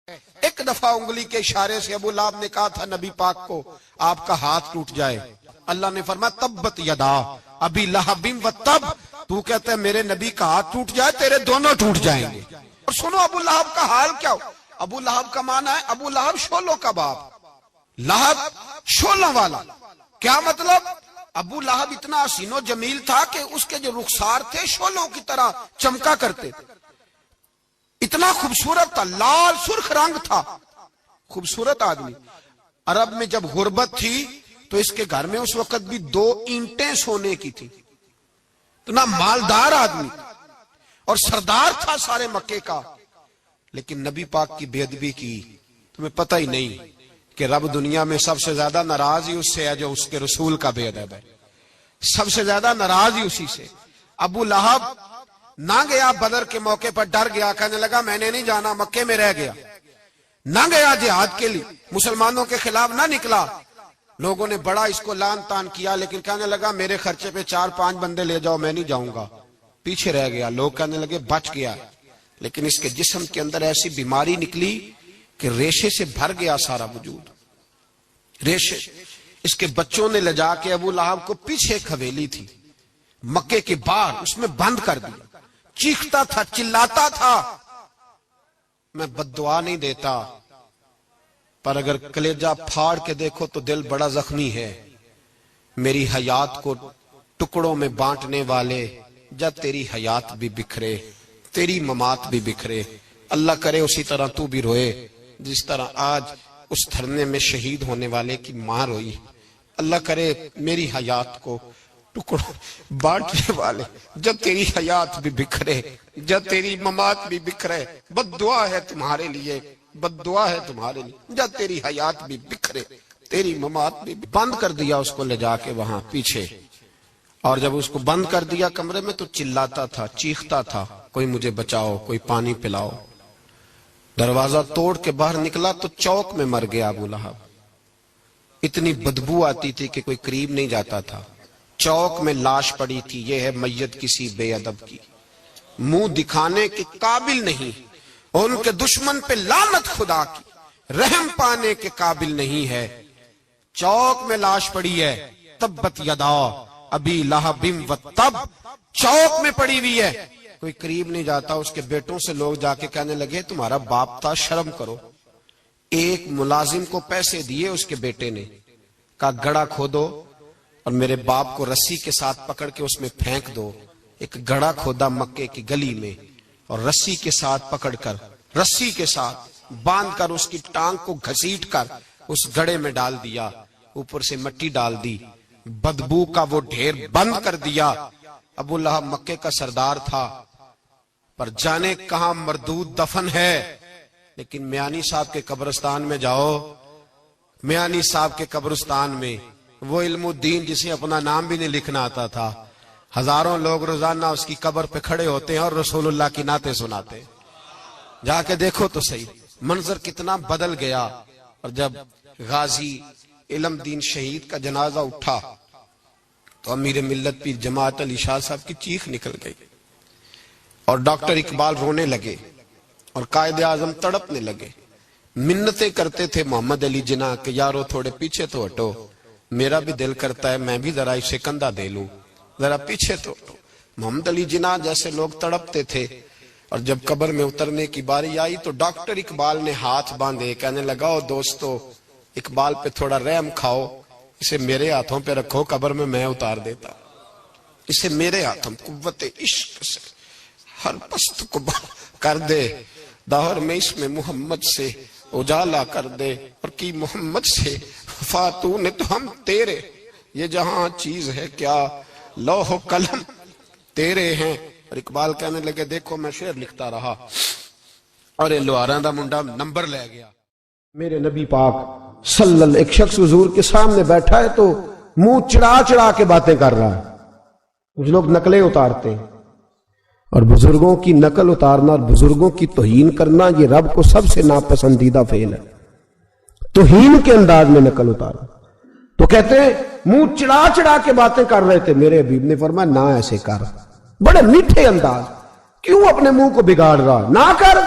ایک دفعہ انگلی کے اشارے سے ابو لہب نے کہا تھا نبی پاک کو آپ کا ہاتھ ٹوٹ جائے، اللہ نے فرمایا تبت یدا ابی لہب و تب، تو کہتا ہے میرے نبی کا ہاتھ ٹوٹ جائے تیرے دونوں ٹوٹ جائیں گے۔ اور سنو ابو لہب کا حال کیا ہو۔ ابو لہب کا معنی ہے ابو لہب شولوں کا باپ، لہب شولوں والا۔ کیا مطلب؟ ابو لہب اتنا حسین و جمیل تھا کہ اس کے جو رخسار تھے شولوں کی طرح چمکا کرتے تھے، اتنا خوبصورت تھا، لال سرخ رنگ تھا، خوبصورت آدمی۔ عرب میں جب غربت تھی تو اس کے گھر میں اس وقت بھی 2 اینٹیں سونے کی تھی، اتنا مالدار آدمی اور سردار تھا سارے مکے کا۔ لیکن نبی پاک کی بے ادبی کی، تمہیں پتہ ہی نہیں کہ رب دنیا میں سب سے زیادہ ناراض ہی اس سے ہے جو اس کے رسول کا بے ادب ہے، سب سے زیادہ ناراض ہی اسی سے۔ ابو لہب نہ گیا بدر کے موقع پر، ڈر گیا، کہنے لگا میں نے نہیں جانا، مکے میں رہ گیا، نہ گیا جہاد کے لیے، مسلمانوں کے خلاف نہ نکلا۔ لوگوں نے بڑا اس کو لان تان کیا، لیکن کہنے لگا میرے خرچے پہ 4-5 بندے لے جاؤ، میں نہیں جاؤں گا، پیچھے رہ گیا۔ لوگ کہنے لگے بچ گیا، لیکن اس کے جسم کے اندر ایسی بیماری نکلی کہ ریشے سے بھر گیا سارا وجود، ریشے۔ اس کے بچوں نے لے جا کے ابو لہب کو پیچھے ایک حویلی تھی مکے کے باہر، اس میں بند کر دیا۔ چیختا تھا، چلاتا تھا، میں بد دعا نہیں دیتا، پر اگر کلیجہ پھاڑ کے دیکھو تو دل بڑا زخمی ہے۔ میری حیات کو ٹکڑوں میں بانٹنے والے، جب تیری حیات بھی بکھرے تیری ممات بھی بکھرے، اللہ کرے اسی طرح تو بھی روئے جس طرح آج اس دھرنے میں شہید ہونے والے کی ماں روئی۔ اللہ کرے میری حیات کو ٹکڑوں بانٹنے والے، جب تیری حیات بھی بکھرے جب تیری ممات بھی بکھرے، بد دعا ہے تمہارے لیے، بد دعا ہے تمہارے لیے، جب تیری حیات بھی بکھرے تیری ممات بھی۔ بند کر دیا اس کو لے جا کے وہاں پیچھے، اور جب اس کو بند کر دیا کمرے میں تو چلاتا تھا، چیختا تھا، کوئی مجھے بچاؤ، کوئی پانی پلاؤ۔ دروازہ توڑ کے باہر نکلا تو چوک میں مر گیا ابو لہب۔ اتنی بدبو آتی تھی کہ کوئی قریب نہیں جاتا تھا۔ چوک میں لاش پڑی تھی، یہ ہے میت کسی بے ادب کی، منہ دکھانے کے قابل نہیں، اور ان کے دشمن پہ لعنت خدا کی، رحم پانے کے قابل نہیں ہے۔ چوک میں لاش پڑی ہے، تبت یدا ابی لہب و تب، چوک میں پڑی ہوئی ہے، کوئی قریب نہیں جاتا۔ اس کے بیٹوں سے لوگ جا کے کہنے لگے تمہارا باپ تھا، شرم کرو۔ ایک ملازم کو پیسے دیے اس کے بیٹے نے، کہا گڑھا کھودو اور میرے باپ کو رسی کے ساتھ پکڑ کے اس میں پھینک دو۔ ایک گڑھا کھودا مکے کی گلی میں، اور رسی کے ساتھ پکڑ کر، رسی کے ساتھ باندھ کر اس کی ٹانگ کو گھسیٹ کر اس گڑھے میں ڈال دیا، اوپر سے مٹی ڈال دی، بدبو کا وہ ڈھیر بند کر دیا۔ ابو لہب مکے کا سردار تھا، پر جانے کہاں مردود دفن ہے۔ لیکن میانی صاحب کے قبرستان میں جاؤ، میانی صاحب کے قبرستان میں وہ علم الدین جسے اپنا نام بھی نہیں لکھنا آتا تھا، ہزاروں لوگ روزانہ اس کی قبر پہ کھڑے ہوتے ہیں اور رسول اللہ کی نعتیں سناتے ہیں۔ جا کے دیکھو تو صحیح، منظر کتنا بدل گیا۔ اور جب غازی علم دین شہید کا جنازہ اٹھا تو امیر ملت پیر جماعت علی شاہ صاحب کی چیخ نکل گئی، اور ڈاکٹر اقبال رونے لگے، اور قائد اعظم تڑپنے لگے، منتیں کرتے تھے محمد علی جناح کہ یارو تھوڑے پیچھے تو ہٹو، میرا بھی دل کرتا ہے میں بھی ذرا اسے کندھا دے لوں، ذرا پیچھے تو ہٹو۔ محمد علی جناح جیسے لوگ تڑپتے تھے، اور جب قبر میں اترنے کی باری آئی تو ڈاکٹر اقبال نے ہاتھ باندھے، کہنے لگا او دوستو اقبال پہ تھوڑا رحم کھاؤ، اسے میرے ہاتھوں پہ رکھو، قبر میں اتار دیتا، اسے میرے ہاتھوں، قوت عشق سے ہر پست کو کر دے، دہر میں اس میں محمد سے اجالا کر دے، اور کی محمد سے فاتون تو ہم تیرے، یہ جہاں چیز ہے کیا لوح و قلم تیرے ہیں۔ اور اقبال کہنے لگے دیکھو میں شعر لکھتا رہا، اور یہ لوہاراں دا منڈا نمبر لے گیا۔ میرے نبی پاک صلی اللہ، ایک شخص حضور کے سامنے بیٹھا ہے تو منہ چڑھا چڑھا کے باتیں کر رہا ہے۔ کچھ لوگ نقلیں اتارتے ہیں، اور بزرگوں کی نقل اتارنا اور بزرگوں کی توہین کرنا یہ رب کو سب سے ناپسندیدہ فعل ہے۔ توہین کے انداز میں نقل اتارا تو کہتے ہیں منہ چڑھا چڑھا کے باتیں کر رہے تھے، میرے حبیب نے فرمایا نہ ایسے کر، بڑے میٹھے انداز، کیوں اپنے منہ کو بگاڑ رہا، نہ کر۔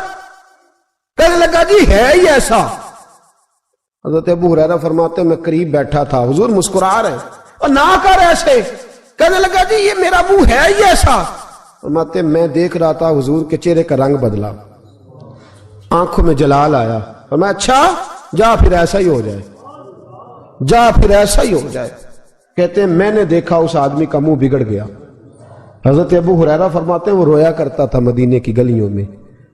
کہنے لگا جی ہے ہی ایسا. حضرت ابو ہریرہ فرماتے میں قریب بیٹھا تھا, حضور مسکرا رہے ہیں, اور نہ کر ایسے. کہنے لگا جی یہ میرا منہ ہے ہی ایسا. فرماتے میں دیکھ رہا تھا حضور کے چہرے کا رنگ بدلا, آنکھوں میں جلال آیا. فرمایا اچھا جا پھر ایسا ہی ہو جائے, جا پھر ایسا ہی ہو جائے. کہتے ہیں میں نے دیکھا اس آدمی کا منہ بگڑ گیا. حضرت ابو ہریرہ فرماتے ہیں وہ رویا کرتا تھا مدینے کی گلیوں میں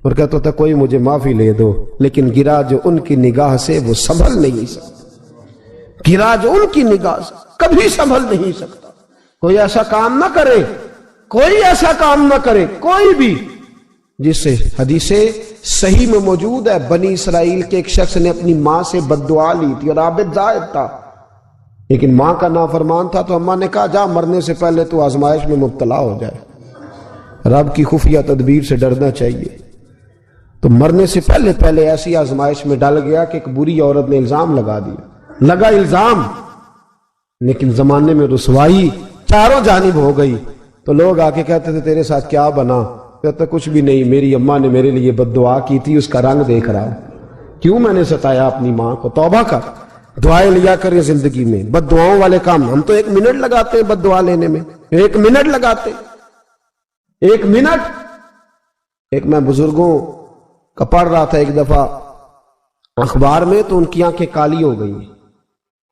اور کہتا تھا کوئی مجھے معافی لے دو, لیکن گرا جو ان کی نگاہ سے وہ سنبھل نہیں سکتا. گرا جو ان کی نگاہ سے کبھی سنبھل نہیں سکتا. کوئی ایسا کام نہ کرے, کوئی ایسا کام نہ کرے کوئی بھی جس سے حدیث صحیح میں موجود ہے بنی اسرائیل کے ایک شخص نے اپنی ماں سے بد دعا لی تھی اور عابد زاہد تھا, لیکن ماں کا نافرمان تھا, تو اماں نے کہا جا مرنے سے پہلے تو آزمائش میں مبتلا ہو جائے. رب کی خفیہ تدبیر سے ڈرنا چاہیے. تو مرنے سے پہلے ایسی آزمائش میں ڈال گیا کہ ایک بری عورت نے الزام لگا دیا. لگا الزام, لیکن زمانے میں رسوائی چاروں جانب ہو گئی. تو لوگ آ کے کہتے تھے تیرے ساتھ کیا بنا؟ کہتا کچھ بھی نہیں, میری اماں نے میرے لیے بد دعا کی تھی, اس کا رنگ دیکھ رہا ہوں. کیوں میں نے ستایا اپنی ماں کو؟ توبہ کر, دعائیں لیا کریں زندگی میں. بد دعاؤں والے کام ہم تو 1 منٹ لگاتے ہیں بد دعا لینے میں, 1 منٹ لگاتے, 1 منٹ. ایک میں بزرگوں کا پڑھ رہا تھا ایک دفعہ اخبار میں, تو ان کی آنکھیں کالی ہو گئی,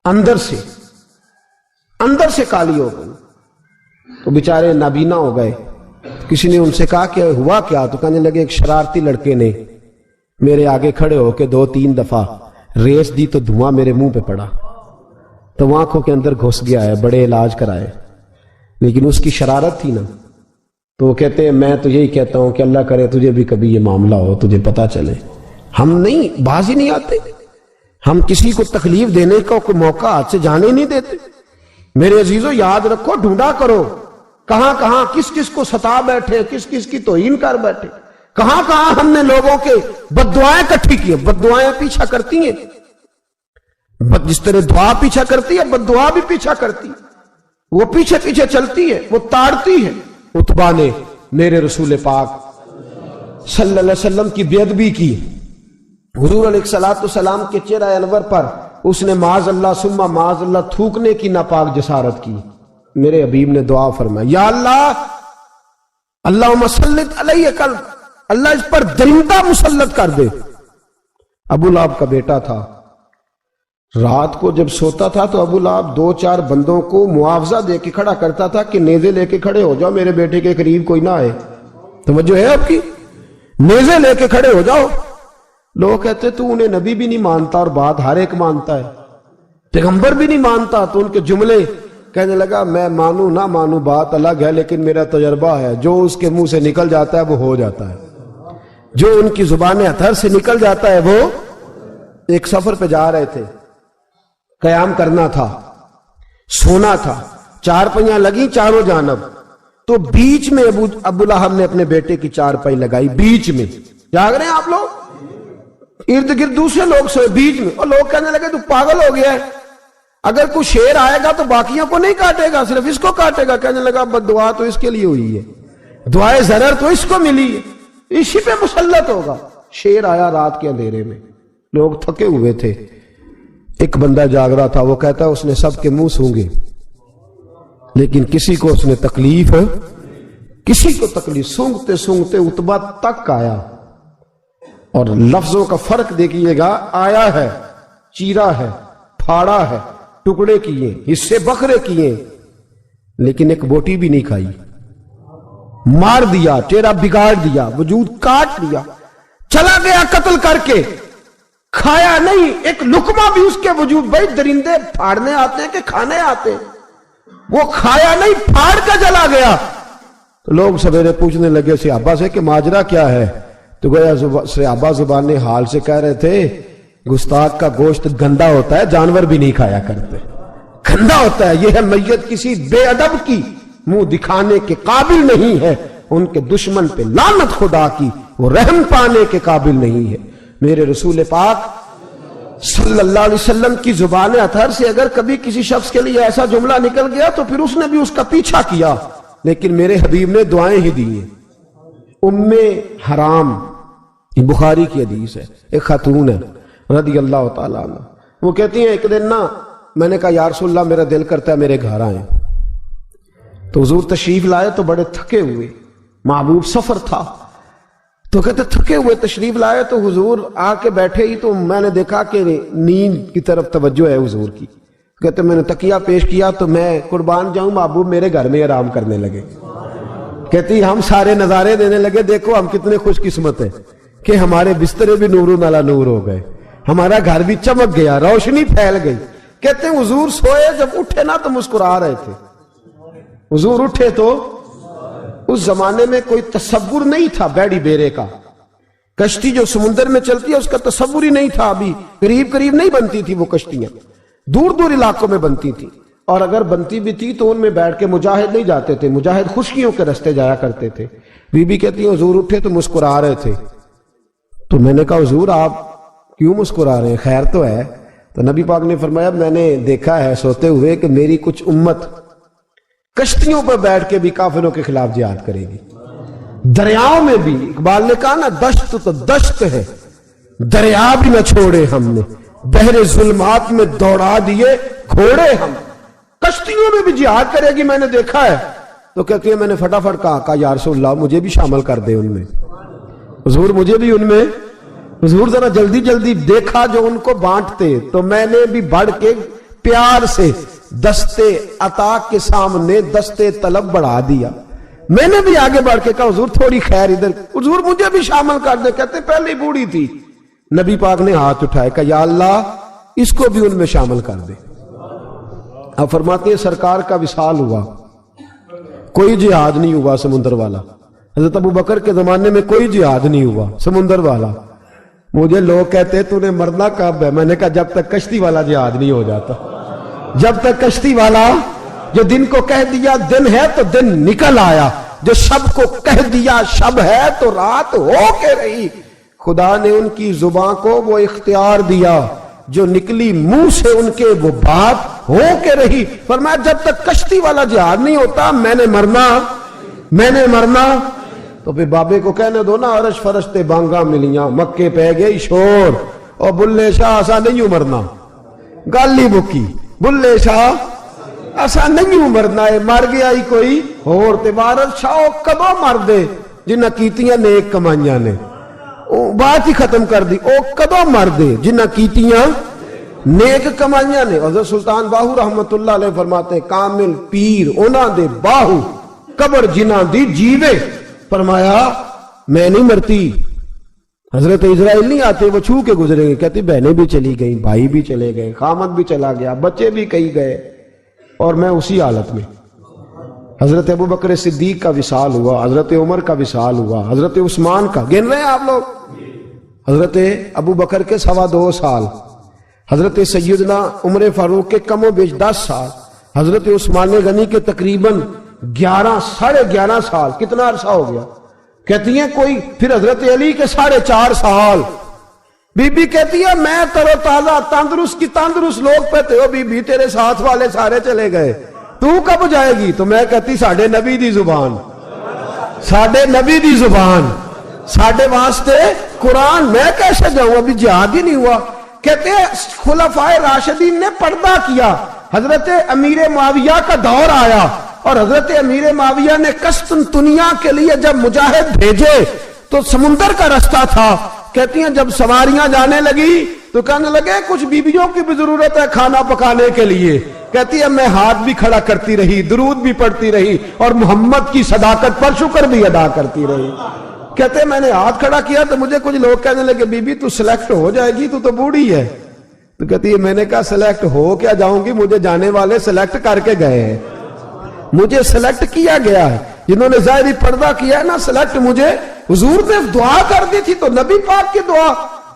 اندر سے کالی ہو گئی, تو بیچارے نابینا ہو گئے. کسی نے ان سے کہا کہ ہوا کیا؟ تو کہنے لگے ایک شرارتی لڑکے نے میرے آگے کھڑے ہو کے 2-3 دفعہ ریس دی تو دھواں میرے منہ پہ پڑا, تو وہ آنکھوں کے اندر گھس گیا ہے, بڑے علاج کرائے, لیکن اس کی شرارت تھی نا. تو وہ کہتے ہیں میں تو یہی کہتا ہوں کہ اللہ کرے تجھے بھی کبھی یہ معاملہ ہو, تجھے پتا چلے. ہم نہیں باز ہی نہیں آتے, ہم کسی کو تکلیف دینے کا کوئی موقع ہاتھ سے جانے نہیں دیتے. میرے عزیزو یاد رکھو, ڈھونڈا کرو کہاں کہاں کس کس کو ستا بیٹھے, کس کس کی توہین کر بیٹھے, کہاں کہاں ہم نے لوگوں کے بد دعائیں اکٹھی کی. بد دعائیں پیچھا کرتی ہیں, جس طرح دعا پیچھا کرتی ہے بد دعا بھی پیچھا کرتی ہے, وہ پیچھے پیچھے چلتی ہے, وہ تاڑتی ہے. عتبہ نے میرے رسول پاک صلی اللہ علیہ وسلم کی بے ادبی کی. حضور علیہ السلام کے چہرہ انور پر اس نے معاذ اللہ ثم معاذ اللہ تھوکنے کی ناپاک جسارت کی. میرے حبیب نے دعا فرمایا یا اللہ اللہم سلط علیہ کلب, اللہ اس پر درندہ مسلط کر دے. ابو لہب کا بیٹا تھا, رات کو جب سوتا تھا تو ابو لہب 2-4 بندوں کو معاوضہ دے کے کھڑا کرتا تھا کہ نیزے لے کے کھڑے ہو جاؤ, میرے بیٹے کے قریب کوئی نہ آئے. توجہ ہے آپ کی؟ نیزے لے کے کھڑے ہو جاؤ. لوگ کہتے تو انہیں نبی بھی نہیں مانتا اور بات ہر ایک مانتا ہے, پیغمبر بھی نہیں مانتا. تو ان کے جملے کہنے لگا میں مانوں نہ مانوں بات الگ ہے, لیکن میرا تجربہ ہے جو اس کے منہ سے نکل جاتا ہے وہ ہو جاتا ہے, جو ان کی زبان اطہر سے نکل جاتا ہے وہ. ایک سفر پہ جا رہے تھے, قیام کرنا تھا, سونا تھا, 4 پہیاں لگی چاروں جانب, تو بیچ میں ابو لہب نے اپنے بیٹے کی 4 پائی لگائی, بیچ میں. جاگ رہے ہیں آپ لوگ؟ ارد گرد دوسرے لوگ سوئے بیچ میں, اور لوگ کہنے لگے تو پاگل ہو گیا ہے, اگر کوئی شیر آئے گا تو باقیوں کو نہیں کاٹے گا, صرف اس کو کاٹے گا. کہنے لگا بد دعا تو اس کے لیے ہوئی ہے, دعائے ضرر تو اس کو ملی ہے, اسی پہ مسلط ہوگا. شیر آیا رات کے اندھیرے میں, لوگ تھکے ہوئے تھے, ایک بندہ جاگ رہا تھا. وہ کہتا ہے اس نے سب کے منہ سونگے, لیکن کسی کو اس نے تکلیف, کسی کو تکلیف. سونگتے سونگتے عتبہ تک آیا, اور لفظوں کا فرق دیکھیے گا, آیا ہے, چیرا ہے, پھاڑا ہے, ٹکڑے کیے, حصے بکھرے کیے, لیکن ایک بوٹی بھی نہیں کھائی. مار دیا, چہرہ بگاڑ دیا, وجود کاٹ دیا, چلا گیا قتل کر کے, کھایا نہیں ایک لقمہ بھی اس کے وجود. بھائی درندے پھاڑنے آتے ہیں کہ کھانے آتے ہیں؟ وہ کھایا نہیں, پھاڑ کے چلا گیا. تو لوگ سویرے پوچھنے لگے صحابہ سے کہ ماجرا کیا ہے؟ تو گویا صحابہ زبان حال سے کہہ رہے تھے گستاخ کا گوشت گندا ہوتا ہے, جانور بھی نہیں کھایا کرتے, گندا ہوتا ہے. یہ ہے میت کسی بے ادب کی, منہ دکھانے کے قابل نہیں ہے. ان کے دشمن پہ لعنت خدا کی, وہ رحم پانے کے قابل نہیں ہے. میرے رسول پاک صلی اللہ علیہ وسلم کی زبان اطہر سے اگر کبھی کسی شخص کے لیے ایسا جملہ نکل گیا تو پھر اس نے بھی اس کا پیچھا کیا, لیکن میرے حبیب نے دعائیں ہی دی ہیں. ام حرام یہ بخاری کی حدیث ہے. ایک خاتون ہے رضی اللہ تعالیٰ عنہ، وہ کہتی ہیں ایک دن نا میں نے کہا یا رسول اللہ میرا دل کرتا ہے میرے گھر آئیں. تو حضور تشریف لائے تو بڑے تھکے ہوئے، محبوب سفر تھا، تو کہتے تھکے ہوئے تشریف لائے تو حضور آ کے بیٹھے ہی تو میں نے دیکھا کہ نیند کی طرف توجہ ہے حضور کی. کہتے میں نے تکیہ پیش کیا تو میں قربان جاؤں محبوب میرے گھر میں آرام کرنے لگے. کہتی ہم سارے نظارے دینے لگے، دیکھو ہم کتنے خوش قسمت ہیں کہ ہمارے بسترے بھی نور نالا نور ہو گئے، ہمارا گھر بھی چمک گیا، روشنی پھیل گئی. کہتے ہیں حضور سوئے، جب اٹھے نا تو مسکرا رہے تھے. حضور اٹھے تو اس زمانے میں کوئی تصور نہیں تھا بیڑی بیرے کا. کشتی جو سمندر میں چلتی ہے اس کا تصور ہی نہیں تھا، ابھی قریب قریب نہیں بنتی تھی وہ کشتیاں، دور دور علاقوں میں بنتی تھی. اور اگر بنتی بھی تھی تو ان میں بیٹھ کے مجاہد نہیں جاتے تھے، مجاہد خشکیوں کے رستے جایا کرتے تھے. بی بی کہتی ہیں حضور اٹھے تو مسکرا رہے تھے. تو میں نے کہا حضور آپ کیوں مسکرا رہے ہیں، خیر تو ہے؟ تو نبی پاک نے فرمایا میں نے دیکھا ہے سوتے ہوئے کہ میری کچھ امت کشتیوں پر بیٹھ کے بھی کافروں کے خلاف جہاد کرے گی، دریاؤں میں بھی. اقبال نے کہا نا دشت تو دشت ہے، دریا بھی نہ چھوڑے ہم نے، بحر ظلمات میں دوڑا دیے گھوڑے ہم. کشتیوں میں بھی جہاد کرے گی، میں نے دیکھا ہے. تو کہتی ہے میں نے فٹافٹ کہا یا رسول اللہ مجھے بھی شامل کر دے ان میں. حضور مجھے بھی ان میں. حضور ذرا جلدی جلدی دیکھا جو ان کو بانٹتے، تو میں نے بھی بڑھ کے پیار سے دستے عطا کے سامنے دستے طلب بڑھا دیا. میں نے بھی آگے بڑھ کے کہا حضور تھوڑی خیر ادھر، حضور مجھے بھی شامل کر دے. کہتے پہلے بوڑھی تھی. نبی پاک نے ہاتھ اٹھائے کہ یا اللہ اس کو بھی ان میں شامل کر دے. اب فرماتے ہیں سرکار کا وصال ہوا، کوئی جہاد نہیں ہوا سمندر والا. حضرت ابو بکر کے زمانے میں کوئی جہاد نہیں ہوا سمندر والا. مجھے لوگ کہتے تو نے مرنا کب ہے؟ میں نے کہا جب تک کشتی والا جہاد نہیں ہو جاتا. جب تک کشتی والا، جو دن کو کہہ دیا دن ہے تو دن نکل آیا، جو شب کو کہہ دیا شب ہے تو رات ہو کے رہی. خدا نے ان کی زبان کو وہ اختیار دیا، جو نکلی منہ سے ان کے وہ بات ہو کے رہی. فرمایا جب تک کشتی والا جہاد نہیں ہوتا میں نے مرنا. تو پھر بابے کو کہنے دو نا عرش فرشتے بانگا ملیاں، مکے پہ گئی شور، اور بلے شاہ ایسا نہیں مرنا. گالی بکی بلے شاہ ایسا نہیں مرنا ہے، مر گیا ہی کوئی اور تے بارت شاہ کدو مر دے جنہ کیتیاں نیک کمائیاں نے. بات ہی ختم کر دی، او کدو مر دے جنہ کیتیاں نیک کمائیاں نے. حضرت سلطان باہو رحمت اللہ علیہ فرماتے ہیں کامل پیر اونا دے باہو قبر جنہ دی جیوے. فرمایا میں نہیں مرتی. حضرت اسرائیل نہیں آتے وہ چھو کے گزرے گئے. کہتے بہنیں بھی چلی گئیں، بھائی بھی چلے گئے، خامد بھی چلا گیا، بچے بھی کئی گئے، اور میں اسی حالت میں. حضرت ابو بکر صدیق کا وصال ہوا، حضرت عمر کا وصال ہوا، حضرت عثمان کا گن رہے ہیں آپ لوگ. حضرت ابو بکر کے 2.25 سال، حضرت سیدنا عمر فاروق کے کم و بیش 10 سال، حضرت عثمان غنی کے تقریباً 11.5 سال. کتنا عرصہ ہو گیا؟ کہتی ہیں کوئی. پھر حضرت علی کے 4.5 سال. بی بی کہتی ہے میں ترو تازہ تندرست کی تندرست لوگ پہتے ہو، بی بی تیرے ساتھ والے سارے چلے گئے، تو کب جائے گی؟ تو میں کہتی ساڑھے نبی دی زبان، ساڑھے نبی دی زبان، ساڑھے واسطے قرآن، میں کیسے جاؤں؟ ابھی جہاد ہی نہیں ہوا. کہتے ہیں خلفائے راشدین نے پردہ کیا. حضرت امیر معاویہ کا دور آیا اور حضرت امیر معاویہ نے قسطنطنیہ کے لیے جب مجاہد بھیجے تو سمندر کا رستہ تھا. کہتی ہیں جب سواریاں جانے لگی تو کہنے لگے کچھ بیویوں کی بھی ضرورت ہے کھانا پکانے کے لیے. کہتی ہے میں ہاتھ بھی کھڑا کرتی رہی، درود بھی پڑھتی رہی، اور محمد کی صداقت پر شکر بھی ادا کرتی رہی. کہتے ہیں میں نے ہاتھ کھڑا کیا تو مجھے کچھ لوگ کہنے لگے بی بی تو سلیکٹ ہو جائے گی، تو بوڑھی ہے. تو کہتی ہے میں نے کہا سلیکٹ ہو کیا جاؤں گی، مجھے جانے والے سلیکٹ کر کے گئے ہیں، مجھے سلیکٹ کیا گیا ہے. جنہوں نے ظاہری پردہ کیا ہے نا سلیکٹ مجھے. حضور نے دعا کر دی تھی تو نبی پاک کی دعا.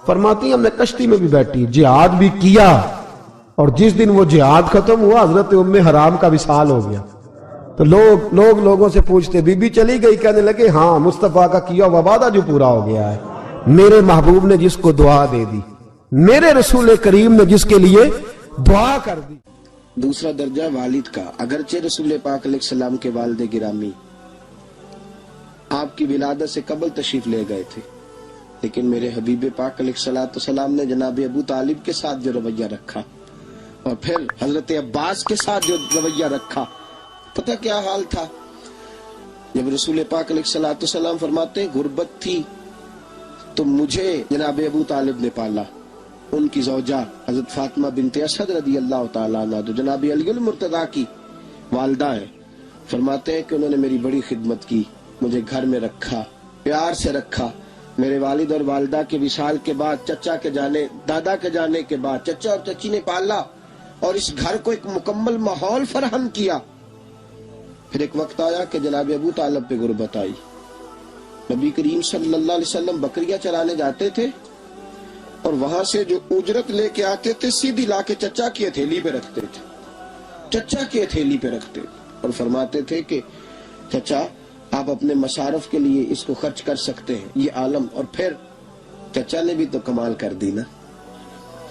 فرماتی ہیں میں کشتی میں بھی بیٹھی، جہاد بھی کیا، اور جس دن وہ جہاد ختم ہوا حضرت ام حرام کا وصال ہو گیا. تو لوگوں سے پوچھتے بی بی چلی گئی؟ کہنے لگے ہاں مصطفیٰ کا کیا ہوا وعدہ جو پورا ہو گیا ہے. میرے محبوب نے جس کو دعا دے دی، میرے رسول کریم نے جس کے لیے دعا کر دی. دوسرا درجہ والد کا. اگرچہ رسول پاک علیہ السلام کے والد گرامی آپ کی ولادت سے قبل تشریف لے گئے تھے، لیکن میرے حبیب پاک علیہ السلام نے جناب ابو طالب کے ساتھ جو رویہ رکھا اور پھر حضرت عباس کے ساتھ جو رویہ رکھا، پتہ کیا حال تھا؟ جب رسول پاک علیہ السلام فرماتے ہیں غربت تھی تو مجھے جناب ابو طالب نے پالا، ان کی زوجہ حضرت فاطمہ بنت اسد رضی اللہ تعالیٰ عنہ جو جناب علی المرتضیٰ کی والدہ ہیں، فرماتے ہیں کہ انہوں نے میری بڑی خدمت کی، مجھے گھر میں رکھا، پیار سے رکھا۔ میرے والد اور والدہ کے وصال کے بعد، چچا کے جانے، دادا کے جانے کے بعد چچا اور چچی نے پالا اور اس گھر کو ایک مکمل ماحول فراہم کیا۔ پھر ایک وقت آیا کہ جناب ابو طالب پہ غربت آئی۔ نبی کریم صلی اللہ علیہ وسلم بکریاں چرانے جاتے تھے اور وہاں سے جو اجرت لے کے آتے تھے سیدھی لا کے چچا کی ہتھیلی پہ رکھتے تھے، چچا کی ہتھیلی پہ رکھتے اور فرماتے تھے کہ چچا آپ اپنے مصارف کے لیے اس کو خرچ کر سکتے ہیں، یہ عالم۔ اور پھر چچا نے بھی تو کمال کر دی نا،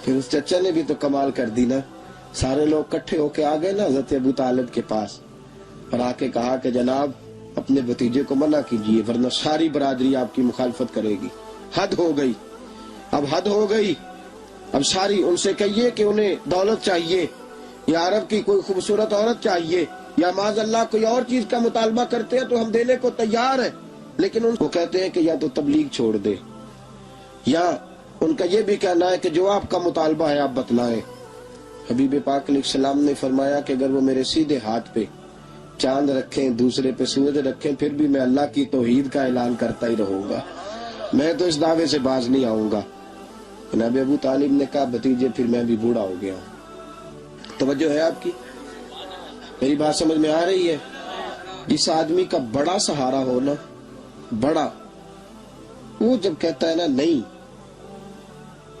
پھر اس چچا نے بھی تو کمال کر دی نا۔ سارے لوگ کٹھے ہو کے آ گئے نا حضرت ابو طالب کے پاس اور آ کے کہا کہ جناب اپنے بھتیجے کو منع کیجیے ورنہ ساری برادری آپ کی مخالفت کرے گی، حد ہو گئی، اب حد ہو گئی، اب ساری ان سے کہیے کہ انہیں دولت چاہیے یا عرب کی کوئی خوبصورت عورت چاہیے یا معاذ اللہ کوئی اور چیز کا مطالبہ کرتے ہیں تو ہم دینے کو تیار ہیں، لیکن ان کو کہتے ہیں کہ یا تو تبلیغ چھوڑ دے، یا ان کا یہ بھی کہنا ہے کہ جو آپ کا مطالبہ ہے آپ بتلائیں۔ حبیب پاک علیہ السلام نے فرمایا کہ اگر وہ میرے سیدھے ہاتھ پہ چاند رکھیں، دوسرے پہ سورج رکھیں، پھر بھی میں اللہ کی توحید کا اعلان کرتا ہی رہوں گا، میں تو اس دعوے سے باز نہیں آؤں گا۔ جناب ابو طالب نے کہا بھتیجے پھر میں بھی بوڑھا ہو گیا ہوں۔ توجہ ہے آپ کی؟ میری بات سمجھ میں آ رہی ہے؟ جس آدمی کا بڑا سہارا ہو نا، بڑا، وہ جب کہتا ہے نا نہیں،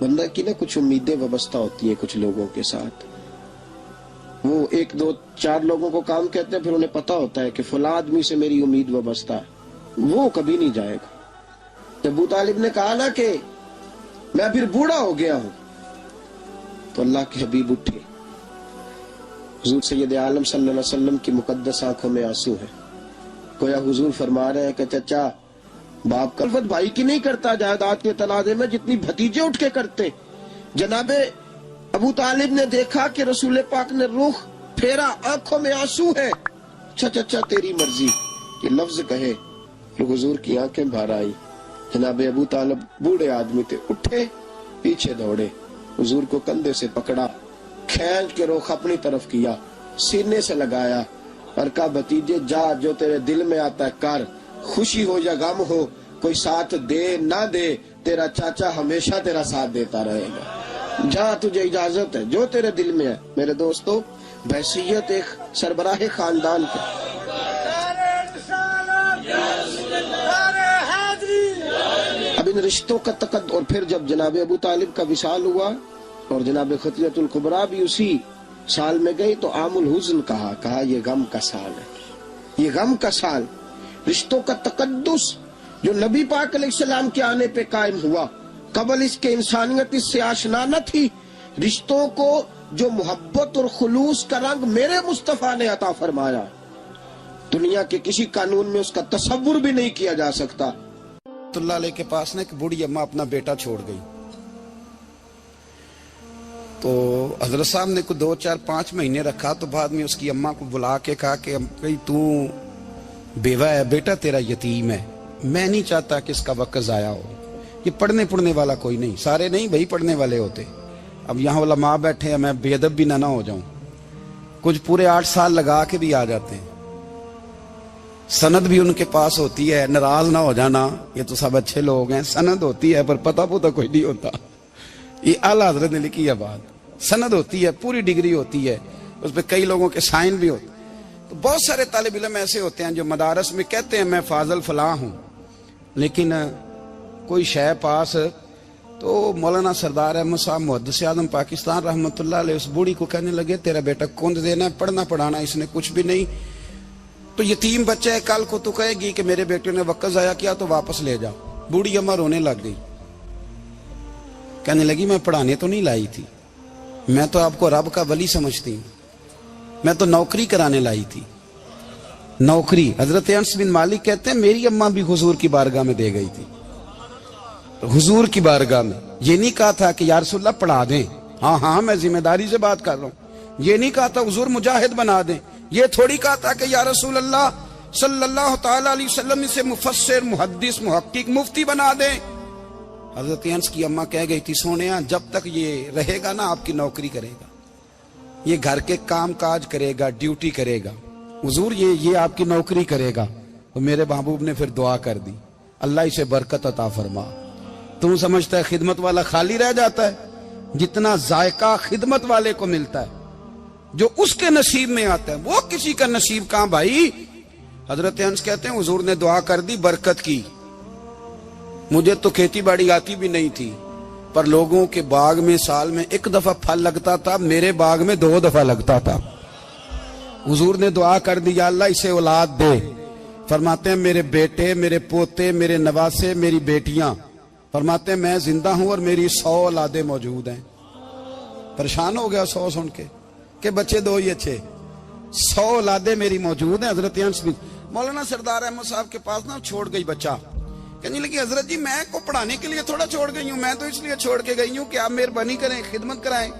بندہ کی نا کچھ امیدیں وابستہ ہوتی ہیں کچھ لوگوں کے ساتھ، وہ ایک دو چار لوگوں کو کام کہتے ہیں پھر انہیں پتا ہوتا ہے کہ فلاں آدمی سے میری امید وابستہ ہے، وہ کبھی نہیں جائے گا۔ جب ابو طالب نے کہا نا کہ میں پھر بوڑھا ہو گیا ہوں، تو اللہ کے حبیب اٹھے، حضور سید عالم صلی اللہ علیہ وسلم کی مقدس آنکھوں میں آنسو ہے، گویا حضور فرما رہے ہیں کہ چچا باپ کا الفت بھائی کی نہیں کرتا جائیداد کے تنازع میں جتنی بھتیجے اٹھ کے کرتے۔ جناب ابو طالب نے دیکھا کہ رسول پاک نے رخ پھیرا، آنکھوں میں آنسو ہے، اچھا چچا تیری مرضی، یہ لفظ کہے تو حضور کی آنکھیں بھر آئی۔ جناب ابو طالب بوڑھے آدمی تھے، اٹھے، پیچھے دوڑے، حضور کو کندھے سے پکڑا، کھینچ کے رخ اپنی طرف کیا، سینے سے لگایا اور کہا بھتیجے جا، جو تیرے دل میں آتا ہے کر، خوشی ہو یا غم ہو، کوئی ساتھ دے نہ دے، تیرا چاچا ہمیشہ تیرا ساتھ دیتا رہے گا، جا تجھے اجازت ہے، جو تیرے دل میں ہے۔ میرے دوستو، بحیثیت ایک سربراہ خاندان کے اب ان رشتوں کا اور پھر جب جناب ابو طالب کا وصال ہوا اور جناب خطیۃ الکبریٰ بھی اسی سال میں گئی تو عام الحزن کہا یہ غم کا سال ہے، یہ غم کا سال۔ رشتوں کا تقدس جو نبی پاک علیہ السلام کے آنے پہ قائم ہوا، قبل اس کے انسانیت اس سے آشنا نہ تھی۔ رشتوں کو جو محبت اور خلوص کا رنگ میرے مصطفیٰ نے عطا فرمایا، دنیا کے کسی قانون میں اس کا تصور بھی نہیں کیا جا سکتا۔ اللہ علیہ کے پاس نا ایک بوڑھی اماں اپنا بیٹا چھوڑ گئی، تو حضرت صاحب نے کو 2 4 5 مہینے رکھا، تو بعد میں اس کی اماں کو بلا کے کہا کہ بھئی تو بیوہ ہے، بیٹا تیرا یتیم ہے، میں نہیں چاہتا کہ اس کا وقت ضائع ہو، یہ پڑھنے والا کوئی نہیں، سارے نہیں بھائی پڑھنے والے ہوتے، اب یہاں علماء بیٹھے ہیں، میں بے ادب بھی نہ ہو جاؤں، کچھ پورے 8 سال لگا کے بھی آ جاتے ہیں، سند بھی ان کے پاس ہوتی ہے، ناراض نہ ہو جانا، یہ تو سب اچھے لوگ ہیں، سند ہوتی ہے پر پتہ کوئی نہیں ہوتا، یہ اعلیٰ حضرت نے لکھی ہے بات، سند ہوتی ہے، پوری ڈگری ہوتی ہے، اس پہ کئی لوگوں کے سائن بھی ہوتے ہیں۔ تو بہت سارے طالب علم ایسے ہوتے ہیں جو مدارس میں کہتے ہیں میں فاضل فلاں ہوں، لیکن کوئی شے پاس، تو مولانا سردار احمد صاحب محدث اعظم پاکستان رحمۃ اللہ علیہ اس بوڑھی کو کہنے لگے تیرا بیٹا کند دینا ہے، پڑھنا پڑھانا اس نے کچھ بھی نہیں، تو یتیم بچہ ہے، کل کو تو کہے گی کہ میرے بیٹے نے وقت ضائع کیا تو واپس لے جاؤ۔ بوڑھی اماں رونے لگ گئی، کہنے لگی میں پڑھانے تو نہیں لائی تھی، میں تو آپ کو رب کا ولی سمجھتی ہوں، میں تو نوکری کرانے لائی تھی، نوکری۔ حضرت انس بن مالک کہتے ہیں میری اماں بھی حضور کی بارگاہ میں دے گئی تھی، حضور کی بارگاہ میں یہ نہیں کہا تھا کہ یا رسول اللہ پڑھا دیں، ہاں ہاں میں ذمہ داری سے بات کر رہا ہوں، یہ نہیں کہا تھا حضور مجاہد بنا دیں، یہ تھوڑی کہا تھا کہ یا رسول اللہ صلی اللہ تعالی علیہ وسلم سے مفسر، محدث، محقق، مفتی بنا دیں۔ حضرت انس کی اماں کہہ گئی تھی سونیا جب تک یہ رہے گا نا آپ کی نوکری کرے گا، یہ گھر کے کام کاج کرے گا، ڈیوٹی کرے گا، حضور یہ آپ کی نوکری کرے گا۔ تو میرے محبوب نے پھر دعا کر دی، اللہ اسے برکت عطا فرما۔ تم سمجھتا ہے خدمت والا خالی رہ جاتا ہے؟ جتنا ذائقہ خدمت والے کو ملتا ہے، جو اس کے نصیب میں آتا ہے، وہ کسی کا نصیب کہاں بھائی۔ حضرت انس کہتے ہیں حضور نے دعا کر دی، برکت کی۔ مجھے تو کھیتی باڑی آتی بھی نہیں تھی، پر لوگوں کے باغ میں سال میں ایک دفعہ پھل لگتا تھا، میرے باغ میں 2 دفعہ لگتا تھا۔ حضور نے دعا کر دی یا اللہ اسے اولاد دے۔ فرماتے ہیں میرے بیٹے، میرے پوتے، میرے نواسے، میری بیٹیاں، فرماتے ہیں میں زندہ ہوں اور میری 100 اولادیں موجود ہیں۔ پریشان ہو گیا 100 سن کے کہ بچے 2 ہی اچھے، 100 اولادیں میری موجود ہیں۔ حضرت انس بھی مولانا سردار احمد صاحب کے پاس نا چھوڑ گئی بچہ، کہنے لگی حضرت جی میں کو پڑھانے کے لیے تھوڑا چھوڑ گئی ہوں، میں تو اس لیے چھوڑ کے گئی ہوں کہ آپ مہربانی کریں، خدمت کرائیں۔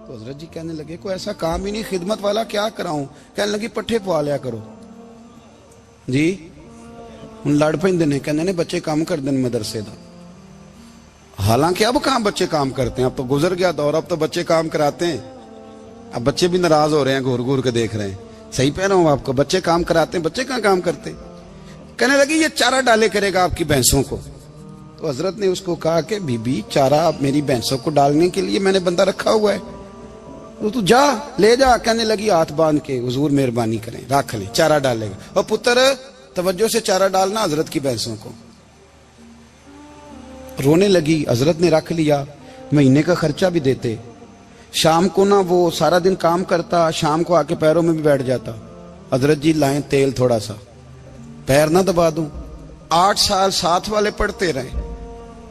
تو حضرت جی کہنے لگے کوئی ایسا کام ہی نہیں، خدمت والا کیا کراؤں؟ کہنے لگی پٹھے پوا لیا کرو جی۔ ان لڑ پیندے نے کہنے نے بچے کام کر دیں مدرسے دا، حالانکہ اب کہاں بچے کام کرتے ہیں، اب تو گزر گیا دور، اب تو بچے کام کراتے ہیں۔ اب بچے بھی ناراض ہو رہے ہیں، گھور گھور کے دیکھ رہے ہیں، صحیح پہ رہا ہوں آپ کو، بچے کام کراتے ہیں، بچے کہاں کام کرتے۔ کہنے لگی یہ چارہ ڈالے کرے گا آپ کی بھینسوں کو۔ تو حضرت نے اس کو کہا کہ بی بی چارہ میری بھینسوں کو ڈالنے کے لیے میں نے بندہ رکھا ہوا ہے، تو جا لے جا۔ کہنے لگی ہاتھ باندھ کے حضور مہربانی کریں رکھ لیں، چارہ ڈالے گا۔ اور پتر توجہ سے چارہ ڈالنا حضرت کی بھینسوں کو۔ رونے لگی، حضرت نے رکھ لیا، مہینے کا خرچہ بھی دیتے۔ شام کو نا وہ سارا دن کام کرتا، شام کو آ کے پیروں میں بھی بیٹھ جاتا، حضرت جی لائیں تیل تھوڑا سا، پیر نہ دبا دوں۔ 8 سال ساتھ والے پڑھتے رہے،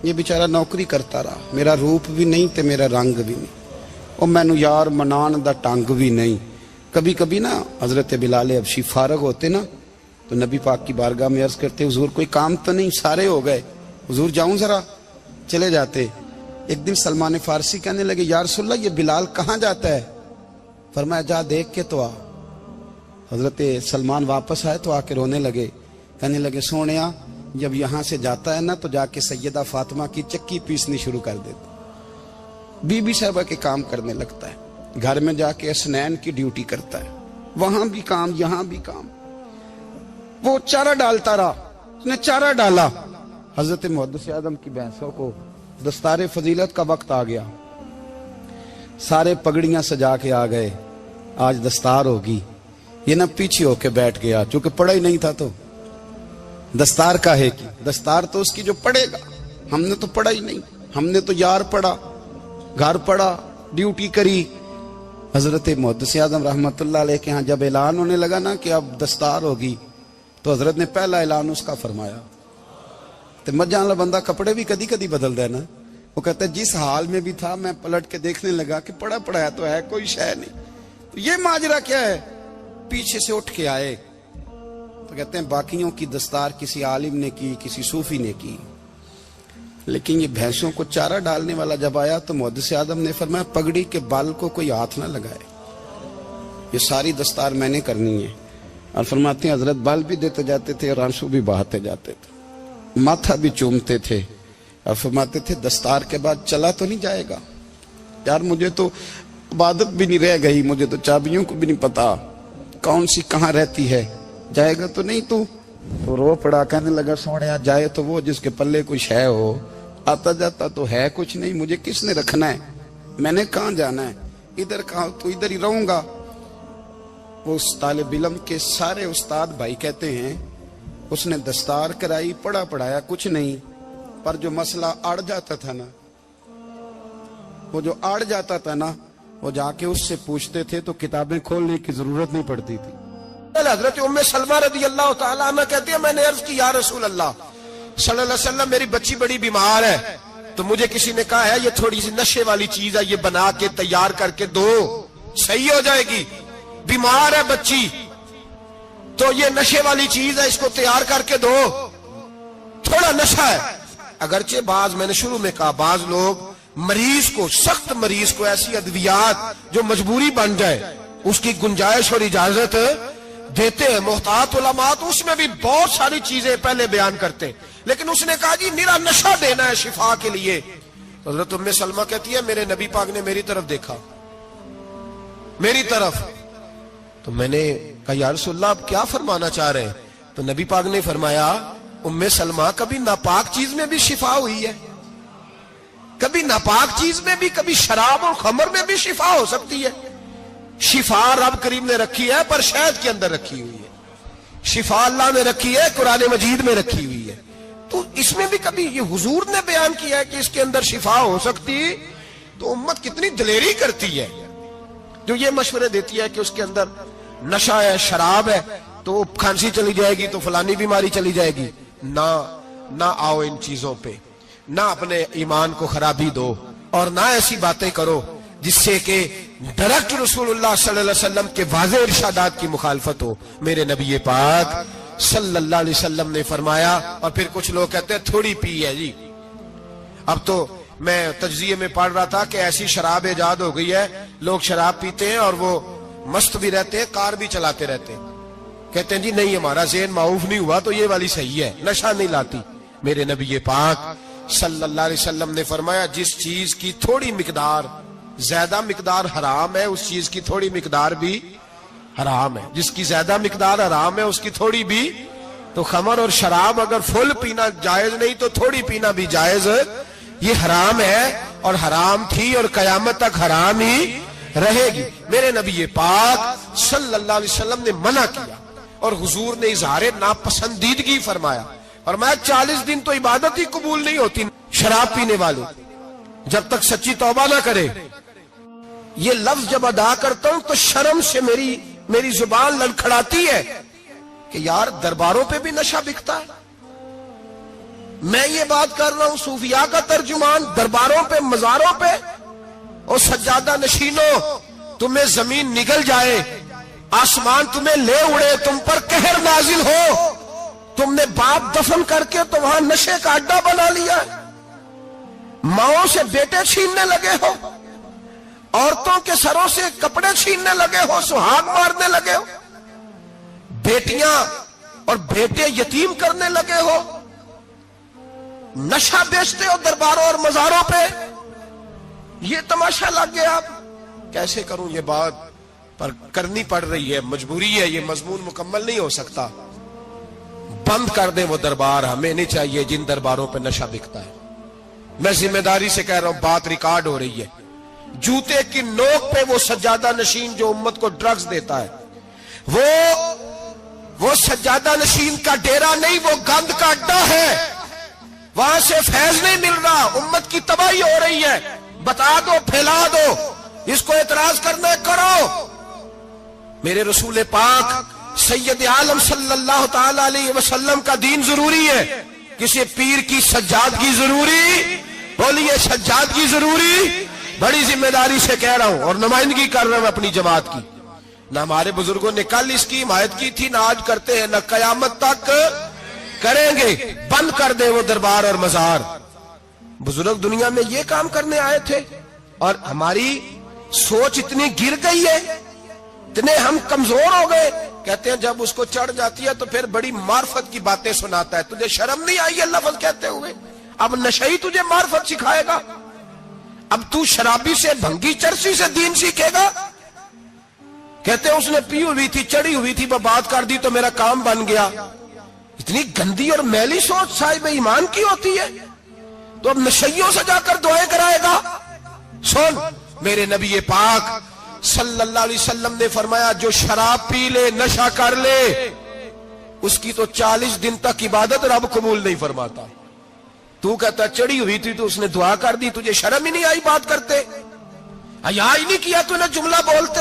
یہ بیچارہ نوکری کرتا رہا، میرا روپ بھی نہیں تے میرا رنگ بھی نہیں، اور مینو یار منان دا ٹانگ بھی نہیں۔ کبھی کبھی نا حضرت بلال حبشی فارغ ہوتے نا تو نبی پاک کی بارگاہ میں عرض کرتے حضور کوئی کام تو نہیں، سارے ہو گئے، حضور جاؤں ذرا، چلے جاتے۔ ایک دن سلمان فارسی کہنے لگے یا رسول اللہ یہ بلال کہاں جاتا ہے؟ فرمایا جا دیکھ کے تو آ۔ حضرت سلمان واپس آئے تو آ کے رونے لگے، کہنے لگے سونیا جب یہاں سے جاتا ہے نا تو جا کے سیدہ فاطمہ کی چکی پیسنی شروع کر دیتا، بی بی صاحبہ کے کام کرنے لگتا ہے، گھر میں جا کے اسنین کی ڈیوٹی کرتا ہے، وہاں بھی کام یہاں بھی کام۔ وہ چارہ ڈالتا رہا، اس نے چارہ ڈالا۔ حضرت محدث اعظم کی بھینسوں کو دستار فضیلت کا وقت آ گیا، سارے پگڑیاں سجا کے آ گئے، آج دستار ہوگی۔ یہ نہ پیچھے ہو کے بیٹھ گیا، چونکہ پڑھا ہی نہیں تھا تو دستار کاہے کی، دستار تو اس کی جو پڑھے گا، ہم نے تو پڑھا ہی نہیں، ہم نے تو یار پڑھا، گھر پڑھا، ڈیوٹی کری۔ حضرت محدث اعظم رحمت اللہ علیہ کے ہاں جب اعلان ہونے لگا نا کہ اب دستار ہوگی تو حضرت نے پہلا اعلان اس کا فرمایا۔ تو مت جان لا بندہ کپڑے بھی کدی کدی بدل دے نا، وہ کہتا ہے جس حال میں بھی تھا میں پلٹ کے دیکھنے لگا کہ پڑھا پڑھایا تو ہے، کوئی شے نہیں، تو یہ ماجرا کیا ہے؟ پیچھے سے اٹھ کے آئے تو کہتے ہیں باقیوں کی دستار کسی عالم نے کی، کسی صوفی نے کی، لیکن یہ بھینسوں کو چارہ ڈالنے والا جب آیا تو محدث اعظم نے فرمایا پگڑی کے بال کو کوئی ہاتھ نہ لگائے، یہ ساری دستار میں نے کرنی ہے۔ اور فرماتے ہیں حضرت بال بھی دیتے جاتے تھے اور آنسو بھی بہاتے جاتے تھے، ماتھا بھی چومتے تھے، اور فرماتے تھے دستار کے بعد چلا تو نہیں جائے گا یار، مجھے تو عبادت بھی نہیں رہ گئی، مجھے تو چابیوں کو بھی نہیں پتا کون سی کہاں رہتی ہے، جائے گا تو نہیں تو رو پڑا، کہنے لگا سونیا جائے تو وہ جس کے پلے کچھ ہے ہو، آتا جاتا تو ہے کچھ نہیں، مجھے کس نے رکھنا ہے، میں نے کہاں جانا ہے، ادھر کہاں تو ادھر ہی رہوں گا۔ وہ اس طالب علم کے سارے استاد بھائی کہتے ہیں اس نے دستار کرائی، پڑھا پڑھایا کچھ نہیں، پر جو مسئلہ اڑ جاتا تھا نا، وہ جو اڑ جاتا تھا نا، وہ جا کے اس سے پوچھتے تھے تو کتابیں کھولنے کی ضرورت نہیں پڑتی تھی۔ حضرت ام سلمہ رضی اللہ تعالیٰ عنہ کہتی ہے میں نے عرض کی یا رسول اللہ صلی اللہ علیہ وسلم میری بچی بڑی بیمار ہے، تو مجھے کسی نے کہا ہے یہ تھوڑی سی نشے والی چیز ہے، یہ بنا کے تیار کر کے دو صحیح ہو جائے گی، بیمار ہے بچی تو یہ نشے والی چیز ہے، اس کو تیار کر کے دو، تھوڑا نشہ ہے۔ اگرچہ بعض، میں نے شروع میں کہا، بعض لوگ مریض کو، سخت مریض کو ایسی ادویات جو مجبوری بن جائے اس کی گنجائش اور اجازت دیتے ہیں. محتاط علماء تو اس میں بھی بہت ساری چیزیں پہلے بیان کرتے ہیں، لیکن اس نے کہا جی میرا نشہ دینا ہے شفا کے لیے. حضرت ام سلمہ کہتی ہے میرے نبی پاک نے میری طرف دیکھا، میری طرف، تو میں نے کہا یا رسول اللہ آپ کیا فرمانا چاہ رہے ہیں؟ تو نبی پاک نے فرمایا ام سلمہ کبھی ناپاک چیز میں بھی شفا ہوئی ہے، کبھی ناپاک چیز میں بھی، کبھی شراب اور خمر میں بھی شفا ہو سکتی ہے. شفا رب کریم نے رکھی ہے پر شہد کے اندر رکھی ہوئی ہے، شفا اللہ نے رکھی ہے قرآن مجید میں رکھی ہوئی ہے. تو اس میں بھی کبھی یہ حضور نے بیان کیا ہے کہ اس کے اندر شفا ہو سکتی، تو امت کتنی دلیری کرتی ہے جو یہ مشورے دیتی ہے کہ اس کے اندر نشہ ہے، شراب ہے، تو کھانسی چلی جائے گی تو فلانی بیماری چلی جائے گی. نہ آؤ ان چیزوں پہ، نہ اپنے ایمان کو خرابی دو، اور نہ ایسی باتیں کرو جس سے کہ ڈائریکٹ رسول اللہ صلی اللہ علیہ وسلم کے واضح ارشادات کی مخالفت ہو. میرے نبی پاک صلی اللہ علیہ وسلم نے فرمایا. اور پھر کچھ لوگ کہتے ہیں تھوڑی پی ہے جی. اب تو میں تجزیے میں پڑھ رہا تھا کہ ایسی شراب ایجاد ہو گئی ہے، لوگ شراب پیتے ہیں اور وہ مست بھی رہتے ہیں، کار بھی چلاتے رہتے ہیں، کہتے ہیں جی نہیں ہمارا ذہن معاف نہیں ہوا تو یہ والی صحیح ہے، نشہ نہیں لاتی. میرے نبی پاک صلی اللہ علیہ وسلم نے فرمایا جس چیز کی تھوڑی مقدار، زیادہ مقدار حرام ہے اس چیز کی تھوڑی مقدار بھی حرام ہے، جس کی زیادہ مقدار حرام ہے اس کی تھوڑی بھی. تو خمر اور شراب اگر فل پینا جائز نہیں تو تھوڑی پینا بھی جائز، یہ حرام ہے اور حرام تھی اور قیامت تک حرام ہی رہے گی. میرے نبی پاک صلی اللہ علیہ وسلم نے منع کیا اور حضور نے اظہار ناپسندیدگی فرمایا، اور میں 40 دن تو عبادت ہی قبول نہیں ہوتی شراب پینے والے جب تک سچی توبہ نہ کرے. یہ لفظ جب ادا کرتا ہوں تو شرم سے میری زبان لڑکھڑاتی ہے کہ یار درباروں پہ بھی نشہ بکتا ہے. میں یہ بات کر رہا ہوں صوفیاء کا ترجمان، درباروں پہ، مزاروں پہ. اور سجادہ نشینوں تمہیں زمین نگل جائے، آسمان تمہیں لے اڑے، تم پر قہر نازل ہو، تم نے باپ دفن کر کے تو وہاں نشے کا اڈا بنا لیا، ماؤں سے بیٹے چھیننے لگے ہو، عورتوں کے سروں سے کپڑے چھیننے لگے ہو، سہاگ مارنے لگے ہو، بیٹیاں اور بیٹے یتیم کرنے لگے ہو، نشہ بیچتے ہو درباروں اور مزاروں پہ. یہ تماشا لگ گیا. آپ کیسے کروں یہ بات، پر کرنی پڑ رہی ہے، مجبوری ہے، یہ مضمون مکمل نہیں ہو سکتا. بند کر دیں وہ دربار، ہمیں نہیں چاہیے جن درباروں پہ نشہ بکتا ہے. میں ذمہ داری سے کہہ رہا ہوں، بات ریکارڈ ہو رہی ہے. جوتے کی نوک پہ وہ سجادہ نشین جو امت کو ڈرگز دیتا ہے، وہ سجادہ نشین کا ڈیرا نہیں، وہ گند کا اڈا ہے. وہاں سے فیض نہیں مل رہا، امت کی تباہی ہو رہی ہے. بتا دو، پھیلا دو، اس کو اعتراض کرنا ہے کرو. میرے رسول پاک سید عالم صلی اللہ تعالی علیہ وسلم کا دین ضروری ہے، کسی پیر کی سجادگی ضروری؟ بولیے سجادگی ضروری؟ بڑی ذمہ داری سے کہہ رہا ہوں اور نمائندگی کر رہا ہوں اپنی جماعت کی. نہ ہمارے بزرگوں نے کل اس کی حمایت کی تھی، نہ آج کرتے ہیں، نہ قیامت تک کریں گے. بند کر دے وہ دربار اور مزار. بزرگ دنیا میں یہ کام کرنے آئے تھے اور ہماری سوچ اتنی گر گئی ہے، اتنے ہم کمزور ہو گئے. کہتے ہیں جب اس کو چڑھ جاتی ہے تو پھر بڑی معرفت کی باتیں سناتا ہے. تجھے شرم نہیں آئی ہے لفظ کہتے ہوئے؟ اب نشئی تجھے معرفت سکھائے گا؟ اب تو شرابی سے، بھنگی چرسی سے دین سیکھے گا؟ کہتے ہیں اس نے پی ہوئی تھی، چڑھی ہوئی تھی، بات کر دی تو میرا کام بن گیا. اتنی گندی اور میلی سوچ صاحب ایمان کی ہوتی ہے. تو اب نشیوں سے جا کر دعائیں کرائے گا؟ سن، میرے نبی پاک صلی اللہ علیہ وسلم نے فرمایا جو شراب پی لے، نشہ کر لے، اس کی تو 40 دن تک عبادت رب قبول نہیں فرماتا. تو کہتا چڑھی ہوئی تھی تو اس نے دعا کر دی، تجھے شرم ہی نہیں آئی بات کرتے؟ حیا ہی نہیں کیا تو نے جملہ بولتے؟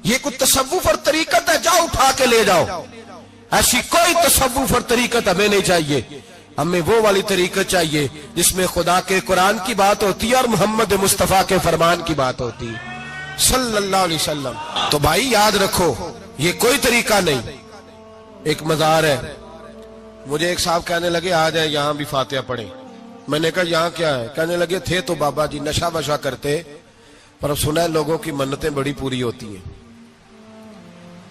یہ کوئی تصوف اور طریقت ہے؟ جاؤ اٹھا کے لے جاؤ. ایسی کوئی تصوف اور طریقت ہمیں نہیں چاہیے. ہمیں وہ والی طریقت چاہیے جس میں خدا کے قرآن کی بات ہوتی ہے اور محمد مصطفیٰ کے فرمان کی بات ہوتی ہے صلی اللہ علیہ وسلم. تو بھائی یاد رکھو یہ کوئی طریقہ نہیں. ایک مزار ہے، مجھے ایک صاحب کہنے لگے آ جائیں یہاں بھی فاتحہ پڑھیں. میں نے کہا یہاں کیا ہے؟ کہنے لگے تھے تو بابا جی نشہ وشا کرتے، پر اب سنا ہے لوگوں کی منتیں بڑی پوری ہوتی ہیں،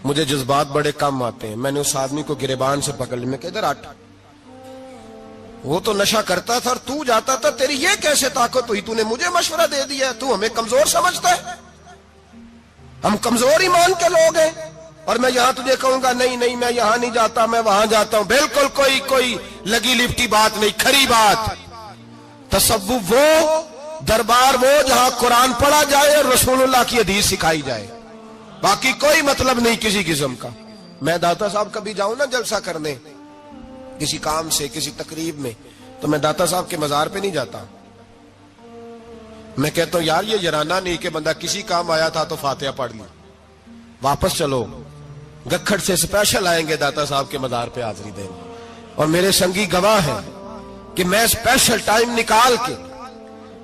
مجھے جذبات بڑے کم آتے ہیں۔ میں نے اس آدمی کو گریبان سے پکڑ لیا، میں کہ ادھر ہٹ، وہ تو نشہ کرتا تھا اور تو جاتا تھا، تیری یہ کیسے طاقت ہوئی؟ تو نے مجھے مشورہ دے دیا، تو ہمیں کمزور سمجھتا ہے؟ ہم کمزور ایمان کے لوگ ہیں، اور میں یہاں تجھے کہوں گا نہیں نہیں میں یہاں نہیں جاتا، میں وہاں جاتا ہوں۔ بالکل کوئی لگی لپٹی بات نہیں، کھری بات۔ تصوف وہ، دربار وہ جہاں قرآن پڑھا جائے اور رسول اللہ کی حدیث سکھائی جائے، باقی کوئی مطلب نہیں کسی قسم کا۔ میں داتا صاحب کبھی جاؤں نا جلسہ کرنے کسی کام سے، کسی تقریب میں، تو میں داتا صاحب کے مزار پہ نہیں جاتا، میں کہتا ہوں یار یہ یرانہ نہیں کہ بندہ کسی کام آیا تھا تو فاتحہ پڑھ لی، واپس چلو گکھڑ سے اسپیشل آئیں گے داتا صاحب کے مزار پہ حاضری دیں، اور میرے سنگی گواہ ہیں کہ میں اسپیشل ٹائم نکال کے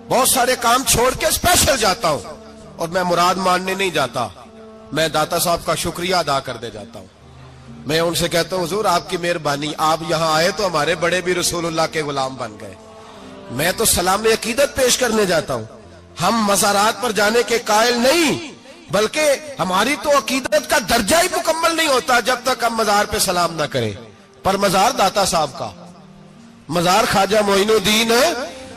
بہت سارے کام چھوڑ کے اسپیشل جاتا ہوں، اور میں مراد ماننے نہیں جاتا، میں داتا صاحب کا شکریہ ادا کر دے جاتا ہوں۔ میں ان سے کہتا ہوں حضور آپ کی مہربانی، آپ یہاں آئے تو ہمارے بڑے بھی رسول اللہ کے غلام بن گئے۔ میں تو سلام عقیدت پیش کرنے جاتا ہوں، ہم مزارات پر جانے کے قائل نہیں، بلکہ ہماری تو عقیدت کا درجہ ہی مکمل نہیں ہوتا جب تک ہم مزار پہ سلام نہ کریں۔ پر مزار داتا صاحب کا، مزار خواجہ معین الدین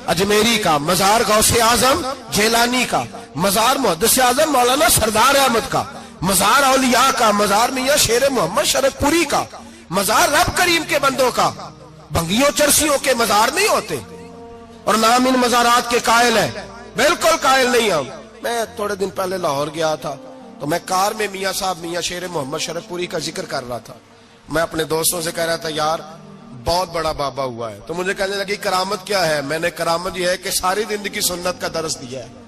اجمیری کا، مزار غوث اعظم جیلانی کا، مزار محدث اعظم مولانا سردار احمد کا، مزار اولیاء کا، مزار میاں شیر محمد شرف پوری کا، مزار رب کریم کے بندوں کا۔ بھنگیوں چرسیوں کے مزار نہیں ہوتے، اور نام ان مزارات کے قائل ہیں، بالکل قائل نہیں ہم۔ میں تھوڑے دن پہلے لاہور گیا تھا، تو میں کار میں میاں صاحب میاں شیر محمد شرف پوری کا ذکر کر رہا تھا، میں اپنے دوستوں سے کہہ رہا تھا یار بہت بڑا بابا ہوا ہے، تو مجھے کہنے لگی کرامت کیا ہے؟ میں نے کرامت یہ ہے کہ ساری زندگی سنت کا درس دیا ہے۔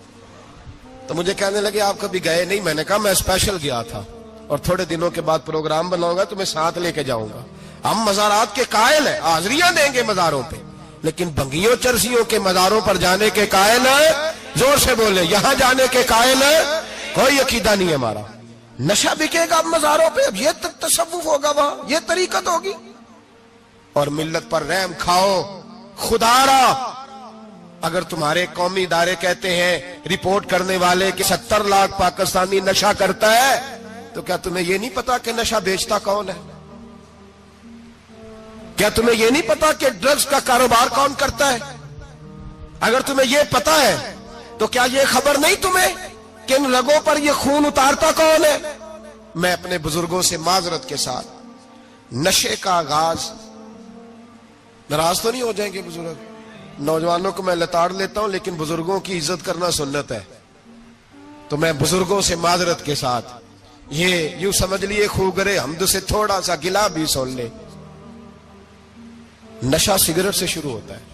تو مجھے کہنے لگے آپ کبھی گئے نہیں؟ میں نے کہا میں اسپیشل گیا تھا، اور تھوڑے دنوں کے بعد پروگرام بناؤں گا تو میں ساتھ لے کے جاؤں گا۔ ہم مزارات کے قائل ہیں، حاضریاں دیں گے مزاروں پہ، لیکن بھنگیوں چرسیوں کے مزاروں پر جانے کے قائل ہیں، زور سے بولے، یہاں جانے کے قائل ہیں، کوئی عقیدہ نہیں ہے ہمارا۔ نشہ بکے گا اب مزاروں پہ، اب یہ تصوف ہوگا وہاں، یہ طریقت ہوگی، اور ملت پر رحم کھاؤ خدا را۔ اگر تمہارے قومی ادارے کہتے ہیں رپورٹ کرنے والے کہ 70 لاکھ پاکستانی نشہ کرتا ہے، تو کیا تمہیں یہ نہیں پتا کہ نشہ بیچتا کون ہے؟ کیا تمہیں یہ نہیں پتا کہ ڈرگز کا کاروبار کون کرتا ہے؟ اگر تمہیں یہ پتا ہے تو کیا یہ خبر نہیں تمہیں کہ ان رگوں پر یہ خون اتارتا کون ہے؟ میں اپنے بزرگوں سے معذرت کے ساتھ، نشے کا آغاز، ناراض تو نہیں ہو جائیں گے بزرگ، نوجوانوں کو میں لتاڑ لیتا ہوں لیکن بزرگوں کی عزت کرنا سنت ہے، تو میں بزرگوں سے معذرت کے ساتھ یہ یوں سمجھ لیے خوگرے حمد سے تھوڑا سا گلا بھی سن لے۔ نشہ سگریٹ سے شروع ہوتا ہے،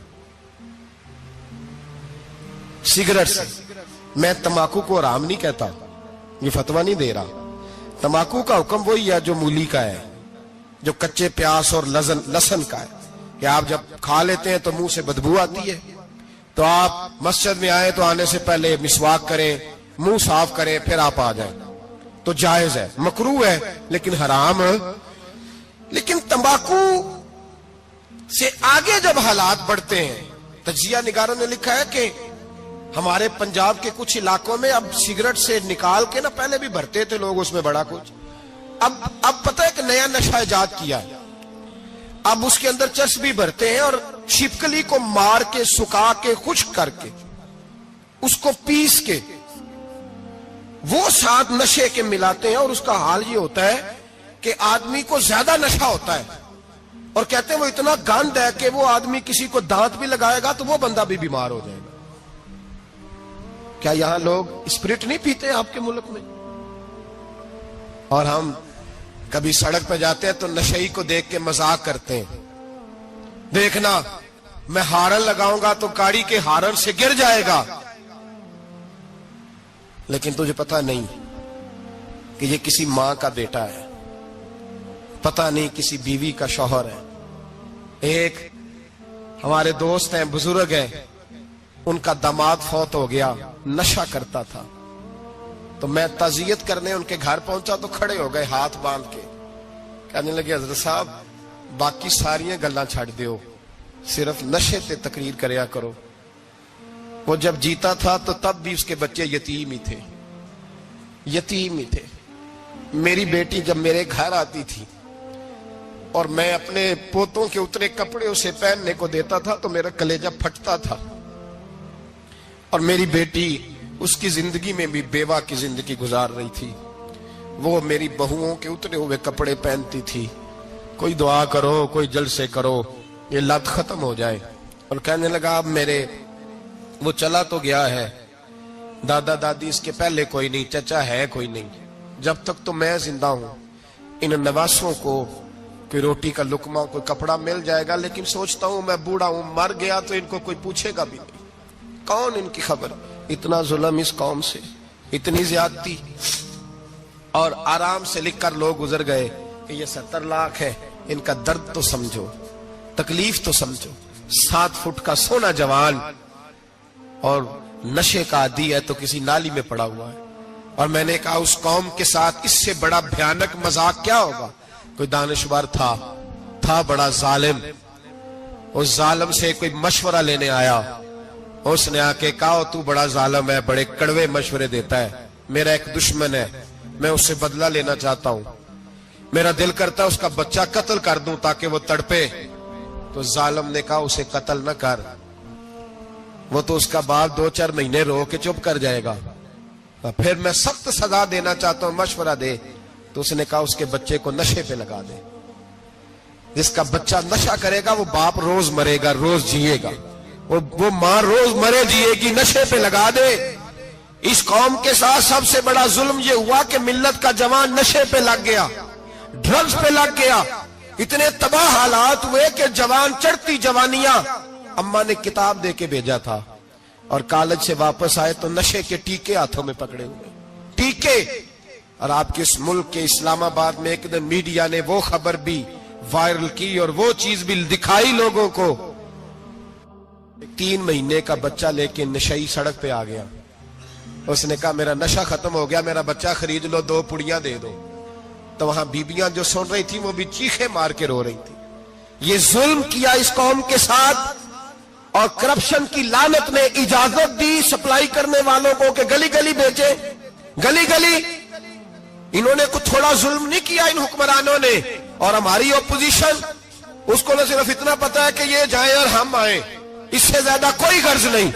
سگریٹ سے۔ میں تمباکو کو حرام نہیں کہتا، یہ فتویٰ نہیں دے رہا، تمباکو کا حکم وہی ہے جو مولی کا ہے، جو کچے پیاز اور لہسن کا ہے، کہ آپ جب کھا لیتے ہیں تو منہ سے بدبو آتی ہے، تو آپ مسجد میں آئے تو آنے سے پہلے مسواک کریں، منہ صاف کریں، پھر آپ آ جائیں، تو جائز ہے، مکروہ ہے لیکن حرام ہے۔ لیکن تمباکو سے آگے جب حالات بڑھتے ہیں، تجزیہ نگاروں نے لکھا ہے کہ ہمارے پنجاب کے کچھ علاقوں میں اب سگریٹ سے نکال کے نا، پہلے بھی بھرتے تھے لوگ اس میں بڑا کچھ، اب پتہ ہے کہ نیا نشہ ایجاد کیا ہے، اب اس کے اندر چرس بھی بھرتے ہیں، اور چھپکلی کو مار کے، سکھا کے، خشک کر کے، اس کو پیس کے وہ ساتھ نشے کے ملاتے ہیں، اور اس کا حال یہ ہوتا ہے کہ آدمی کو زیادہ نشہ ہوتا ہے، اور کہتے ہیں وہ اتنا گند ہے کہ وہ آدمی کسی کو دانت بھی لگائے گا تو وہ بندہ بھی بیمار ہو جائے گا۔ کیا یہاں لوگ اسپرٹ نہیں پیتے آپ کے ملک میں؟ اور ہم کبھی سڑک پہ جاتے ہیں تو نشئی کو دیکھ کے مذاق کرتے ہیں، دیکھنا میں ہارن لگاؤں گا تو گاڑی کے ہارن سے گر جائے گا، لیکن تجھے پتا نہیں کہ یہ کسی ماں کا بیٹا ہے، پتا نہیں کسی بیوی کا شوہر ہے۔ ایک ہمارے دوست ہیں، بزرگ ہیں، ان کا داماد فوت ہو گیا، نشہ کرتا تھا، تو میں تعزیت کرنے ان کے گھر پہنچا تو کھڑے ہو گئے ہاتھ باندھ کے، کہنے لگے حضرت صاحب باقی ساریاں گلاں چھڑ دیو، صرف نشے تے تقریر کریا کرو. وہ جب جیتا تھا تو تب بھی اس کے بچے یتیم ہی تھے, یتیم ہی تھے. میری بیٹی جب میرے گھر آتی تھی اور میں اپنے پوتوں کے اترے کپڑے اسے پہننے کو دیتا تھا تو میرا کلیجہ پھٹتا تھا. اور میری بیٹی اس کی زندگی میں بھی بیوہ کی زندگی گزار رہی تھی. وہ میری بہوؤں کے اترے ہوئے کپڑے پہنتی تھی. کوئی دعا کرو, کوئی جلسے کرو, یہ لت ختم ہو جائے. اور کہنے لگا اب میرے وہ چلا تو گیا ہے, دادا دادی اس کے پہلے کوئی نہیں, چچا ہے کوئی نہیں, جب تک تو میں زندہ ہوں ان نواسوں کو کوئی روٹی کا لقمہ, کوئی کپڑا مل جائے گا. لیکن سوچتا ہوں میں بوڑھا ہوں, مر گیا تو ان کو کوئی پوچھے گا بھی نہیں, کون ان کی خبر. اتنا ظلم اس قوم سے, اتنی زیادتی. اور آرام سے لکھ کر لوگ گزر گئے کہ یہ 70 لاکھ ہے, ان کا درد تو سمجھو, تکلیف تو سمجھو. 7 فٹ کا سونا جوان اور نشے کا عادی ہے تو کسی نالی میں پڑا ہوا ہے. اور میں نے کہا اس قوم کے ساتھ اس سے بڑا بھیانک مذاق کیا ہوگا. کوئی دانشور تھا بڑا ظالم, اس ظالم سے کوئی مشورہ لینے آیا. اس نے آ کے کہا تو بڑا ظالم ہے, بڑے کڑوے مشورے دیتا ہے, میرا ایک دشمن ہے, میں اس سے بدلہ لینا چاہتا ہوں, میرا دل کرتا ہے اس کا بچہ قتل کر دوں تاکہ وہ تڑپے. تو ظالم نے کہا اسے قتل نہ کر, وہ تو اس کا باپ 2-4 مہینے رو کے چپ کر جائے گا. پھر میں سخت سزا دینا چاہتا ہوں, مشورہ دے. تو اس نے کہا اس کے بچے کو نشے پہ لگا دے. جس کا بچہ نشہ کرے گا وہ باپ روز مرے گا, روز جیے گا, وہ ماں روز مرے جیے گی, نشے پہ لگا دے. اس قوم کے ساتھ سب سے بڑا ظلم یہ ہوا کہ ملت کا جوان نشے پہ لگ گیا, ڈرگز پہ لگ گیا. اتنے تباہ حالات ہوئے کہ جوان چڑھتی جوانیاں, اماں نے کتاب دے کے بھیجا تھا, اور کالج سے واپس آئے تو نشے کے ٹیکے ہاتھوں میں پکڑے ہوئے, ٹیکے. اور آپ کے اس ملک کے اسلام آباد میں ایک دن میڈیا نے وہ خبر بھی وائرل کی اور وہ چیز بھی دکھائی لوگوں کو. 3 مہینے کا بچہ لے کے نشئی سڑک پہ آ گیا. اس نے کہا میرا نشہ ختم ہو گیا, میرا بچہ خرید لو, 2 پڑیاں دے دو. تو وہاں بیبیاں جو سن رہی تھی وہ بھی چیخے مار کے رو رہی تھی. یہ ظلم کیا اس قوم کے ساتھ, اور کرپشن کی لعنت نے اجازت دی سپلائی کرنے والوں کو کہ گلی گلی بیچے, گلی گلی. انہوں نے کچھ تھوڑا ظلم نہیں کیا ان حکمرانوں نے. اور ہماری اپوزیشن, اس کو نہ صرف اتنا پتا ہے کہ یہ جائیں اور ہم آئیں, اس سے زیادہ کوئی غرض نہیں.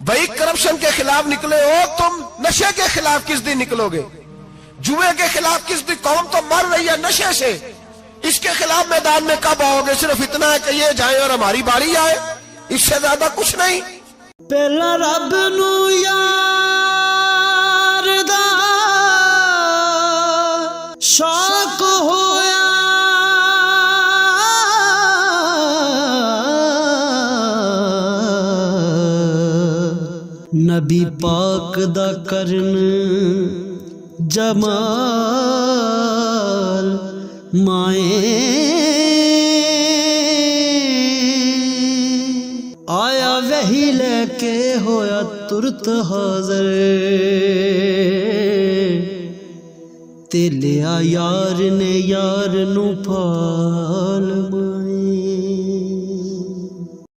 بھائی کرپشن کے خلاف نکلے ہو تم, نشے کے خلاف کس دن نکلو گے, جوئے کے خلاف کس دن. قوم تو مر رہی ہے نشے سے, اس کے خلاف میدان میں کب آؤ گے. صرف اتنا ہے کہ یہ جائیں اور ہماری باری آئے, اس سے زیادہ کچھ نہیں. پہلا رب نو یار دا شوق ہویا, نبی پاک دا کرن جمال مائیں آیا وہی لے کے ہویا ترت حاضر, تے لیا یار نے یار نو پھال